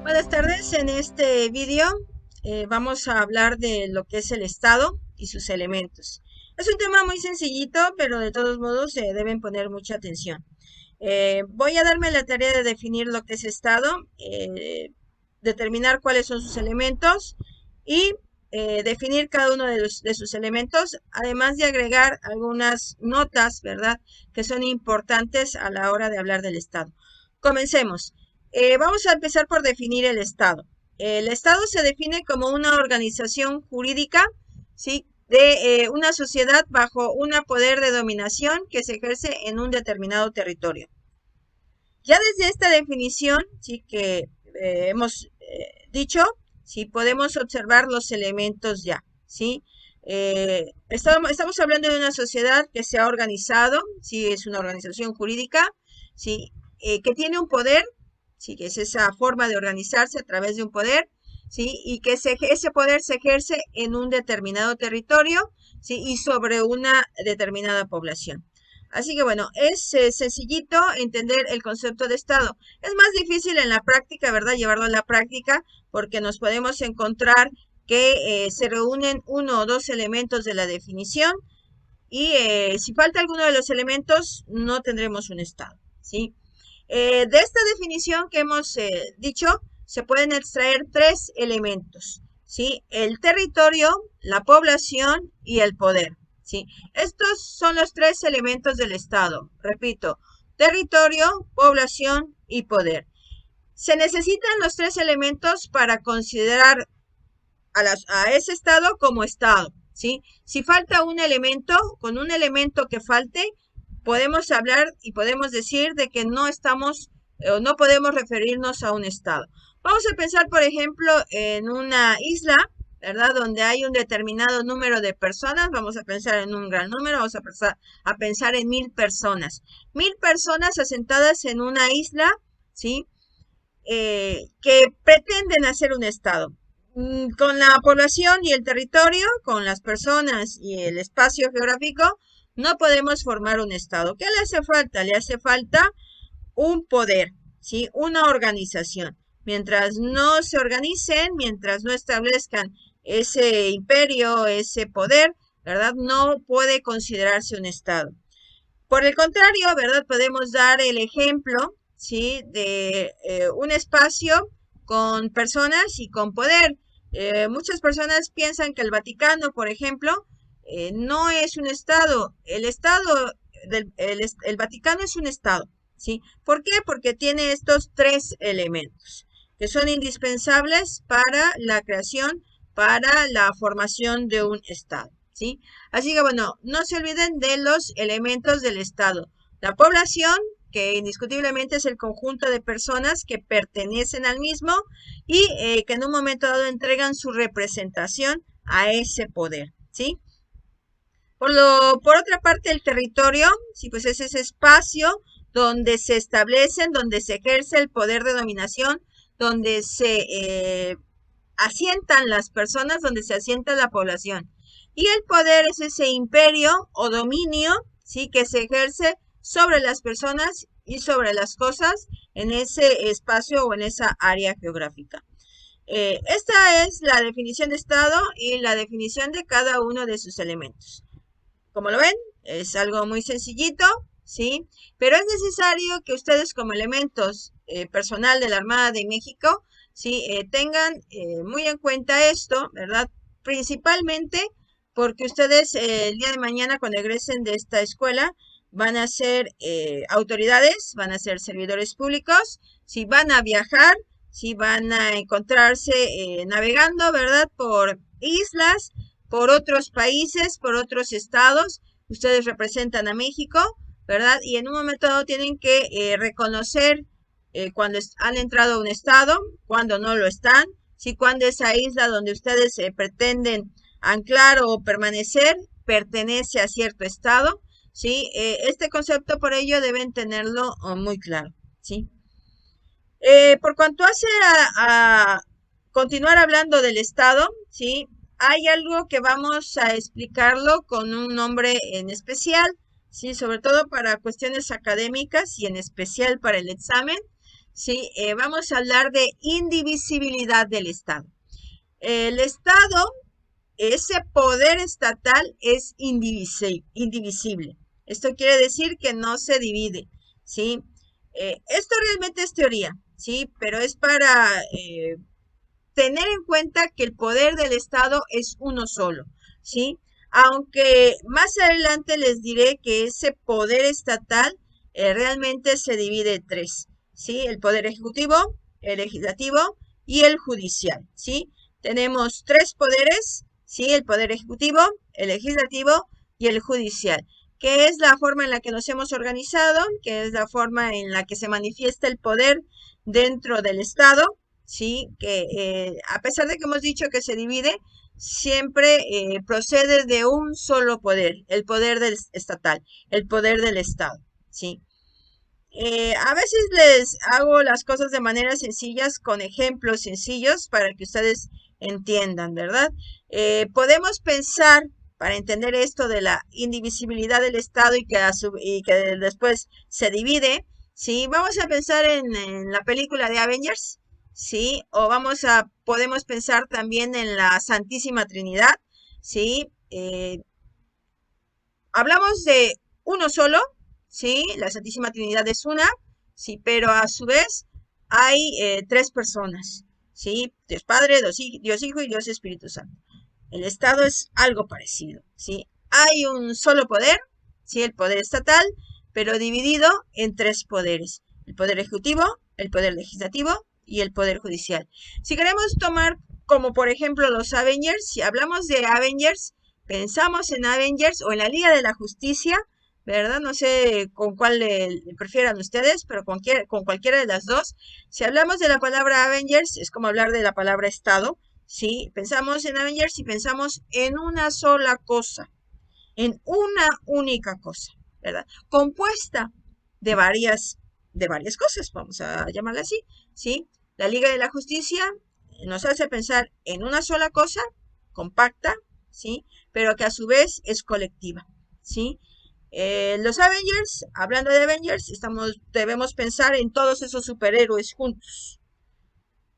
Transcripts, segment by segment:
Buenas tardes, en este vídeo vamos a hablar de lo que es el Estado y sus elementos. Es un tema muy sencillito, pero de todos modos deben poner mucha atención. Voy a darme la tarea de definir lo que es Estado, determinar cuáles son sus elementos y definir cada uno de sus elementos, además de agregar algunas notas, ¿verdad?, que son importantes a la hora de hablar del Estado. Comencemos. Vamos a empezar por definir el Estado. El Estado se define como una organización jurídica, ¿sí?, de una sociedad bajo un poder de dominación que se ejerce en un determinado territorio. Ya desde esta definición, sí, que hemos dicho, sí, podemos observar los elementos ya, ¿sí? Estamos hablando de una sociedad que se ha organizado, sí, es una organización jurídica, sí, que tiene un poder, sí, que es esa forma de organizarse a través de un poder, sí, y que ese poder se ejerce en un determinado territorio, sí, y sobre una determinada población. Así que bueno, es sencillito entender el concepto de Estado. Es más difícil en la práctica, ¿verdad?, llevarlo a la práctica, porque nos podemos encontrar que se reúnen uno o dos elementos de la definición y si falta alguno de los elementos, no tendremos un Estado, ¿sí? De esta definición que hemos dicho, se pueden extraer tres elementos, ¿sí? El territorio, la población y el poder, ¿sí? Estos son los tres elementos del Estado. Repito, territorio, población y poder. Se necesitan los tres elementos para considerar a ese Estado como Estado, ¿sí? Si falta un elemento, con un elemento que falte, podemos hablar y podemos decir de que no estamos o no podemos referirnos a un Estado. Vamos a pensar, por ejemplo, en una isla, ¿verdad?, donde hay un determinado número de personas. Vamos a pensar en un gran número, vamos a pensar en 1000 personas. 1000 personas asentadas en una isla, ¿sí?, que pretenden hacer un Estado. Con la población y el territorio, con las personas y el espacio geográfico, no podemos formar un Estado. ¿Qué le hace falta? Le hace falta un poder, ¿sí?, una organización. Mientras no se organicen, mientras no establezcan ese imperio, ese poder, ¿verdad?, no puede considerarse un Estado. Por el contrario, ¿verdad?, podemos dar el ejemplo, ¿sí?, de un espacio con personas y con poder. Muchas personas piensan que el Vaticano, por ejemplo, no es un Estado. El Vaticano es un Estado, ¿sí? ¿Por qué? Porque tiene estos tres elementos que son indispensables para la creación, para la formación de un Estado, ¿sí? Así que bueno, no se olviden de los elementos del Estado. La población, que indiscutiblemente es el conjunto de personas que pertenecen al mismo y que en un momento dado entregan su representación a ese poder, ¿sí? Por otra parte, el territorio, sí, pues es ese espacio donde se establecen, donde se ejerce el poder de dominación, donde se asientan las personas, donde se asienta la población. Y el poder es ese imperio o dominio, ¿sí?, que se ejerce sobre las personas y sobre las cosas en ese espacio o en esa área geográfica. Esta es la definición de Estado y la definición de cada uno de sus elementos. Como lo ven, es algo muy sencillito, ¿sí? Pero es necesario que ustedes, como elementos personal de la Armada de México, ¿sí?, tengan muy en cuenta esto, ¿verdad? Principalmente porque ustedes el día de mañana, cuando egresen de esta escuela, van a ser autoridades, van a ser servidores públicos, si van a viajar, si van a encontrarse navegando, ¿verdad?, por islas, por otros países, por otros estados. Ustedes representan a México, ¿verdad? Y en un momento dado tienen que reconocer cuando han entrado a un estado, cuando no lo están, si cuando esa isla donde ustedes pretenden anclar o permanecer pertenece a cierto estado, ¿sí? Este concepto por ello deben tenerlo muy claro, ¿sí? Por cuanto hace a continuar hablando del Estado, ¿sí?, hay algo que vamos a explicarlo con un nombre en especial, ¿sí?, sobre todo para cuestiones académicas y en especial para el examen, ¿sí? Vamos a hablar de indivisibilidad del Estado. El Estado, ese poder estatal es indivisible. Esto quiere decir que no se divide, ¿sí? Esto realmente es teoría, ¿sí? Pero es para tener en cuenta que el poder del Estado es uno solo, ¿sí? Aunque más adelante les diré que ese poder estatal realmente se divide en tres, ¿sí? El poder ejecutivo, el legislativo y el judicial, ¿sí? Tenemos tres poderes, ¿sí? El poder ejecutivo, el legislativo y el judicial, que es la forma en la que nos hemos organizado, que es la forma en la que se manifiesta el poder dentro del Estado, ¿sí? Que a pesar de que hemos dicho que se divide, siempre procede de un solo poder, el poder del estatal, el poder del Estado, ¿sí? A veces les hago las cosas de manera sencillas, con ejemplos sencillos para que ustedes entiendan, ¿verdad? Podemos pensar, para entender esto de la indivisibilidad del Estado y que después se divide, ¿sí? Vamos a pensar en la película de Avengers, ¿sí? O podemos pensar también en la Santísima Trinidad, ¿sí? Hablamos de uno solo, ¿sí? La Santísima Trinidad es una, ¿sí? Pero a su vez hay tres personas, ¿sí? Dios Padre, Dios Hijo y Dios Espíritu Santo. El Estado es algo parecido, ¿sí? Hay un solo poder, ¿sí? El poder estatal, pero dividido en tres poderes. El poder ejecutivo, el poder legislativo y el poder judicial. Si queremos tomar como por ejemplo los Avengers, si hablamos de Avengers, pensamos en Avengers o en la Liga de la Justicia, ¿verdad? No sé con cuál le prefieran ustedes, pero con cualquiera de las dos. Si hablamos de la palabra Avengers, es como hablar de la palabra Estado, ¿sí? Pensamos en Avengers y pensamos en una sola cosa, en una única cosa, ¿verdad? Compuesta de varias cosas, vamos a llamarla así, ¿sí? La Liga de la Justicia nos hace pensar en una sola cosa, compacta, ¿sí? Pero que a su vez es colectiva, ¿sí? Los Avengers, hablando de Avengers, debemos pensar en todos esos superhéroes juntos.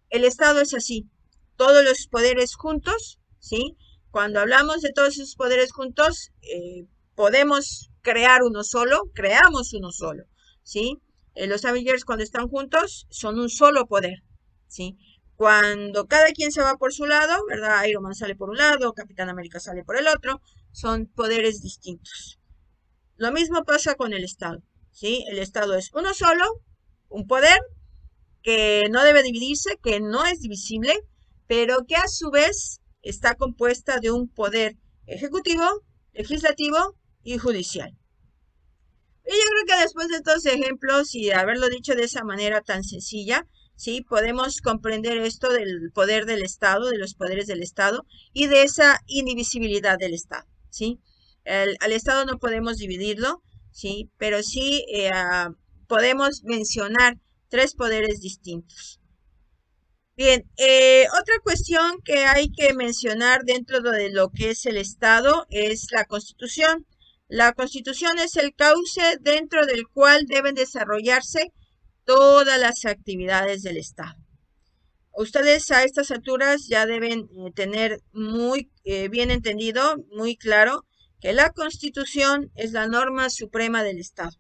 El Estado es así, todos los poderes juntos, ¿sí? Cuando hablamos de todos esos poderes juntos, podemos crear uno solo, creamos uno solo, ¿sí? Los Avengers cuando están juntos son un solo poder, ¿sí? Cuando cada quien se va por su lado, ¿verdad? Iron Man sale por un lado, Capitán América sale por el otro, son poderes distintos. Lo mismo pasa con el Estado, ¿sí? El Estado es uno solo, un poder que no debe dividirse, que no es divisible, pero que a su vez está compuesta de un poder ejecutivo, legislativo y judicial. Y yo creo que después de estos ejemplos y de haberlo dicho de esa manera tan sencilla, sí, podemos comprender esto del poder del Estado, de los poderes del Estado y de esa indivisibilidad del Estado, sí. Al Estado no podemos dividirlo, sí, pero sí podemos mencionar tres poderes distintos. Bien, otra cuestión que hay que mencionar dentro de lo que es el Estado es la Constitución. La Constitución es el cauce dentro del cual deben desarrollarse todas las actividades del Estado. Ustedes a estas alturas ya deben tener muy bien entendido, muy claro, que la Constitución es la norma suprema del Estado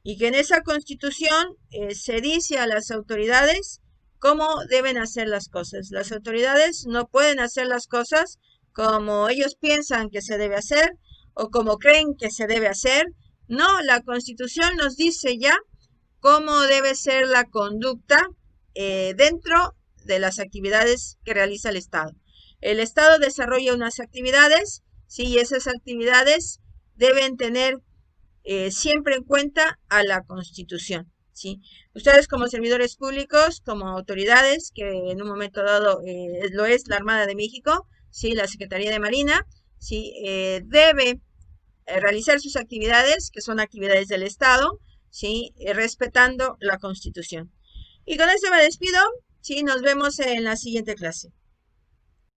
y que en esa Constitución se dice a las autoridades cómo deben hacer las cosas. Las autoridades no pueden hacer las cosas como ellos piensan que se debe hacer o como creen que se debe hacer. No, la Constitución nos dice ya cómo debe ser la conducta dentro de las actividades que realiza el Estado. El Estado desarrolla unas actividades, sí, y esas actividades deben tener siempre en cuenta a la Constitución, ¿sí? Ustedes como servidores públicos, como autoridades, que en un momento dado lo es la Armada de México, ¿sí? La Secretaría de Marina, ¿sí? Debe realizar sus actividades, que son actividades del Estado, ¿sí? Respetando la Constitución. Y con esto me despido, ¿sí? Nos vemos en la siguiente clase.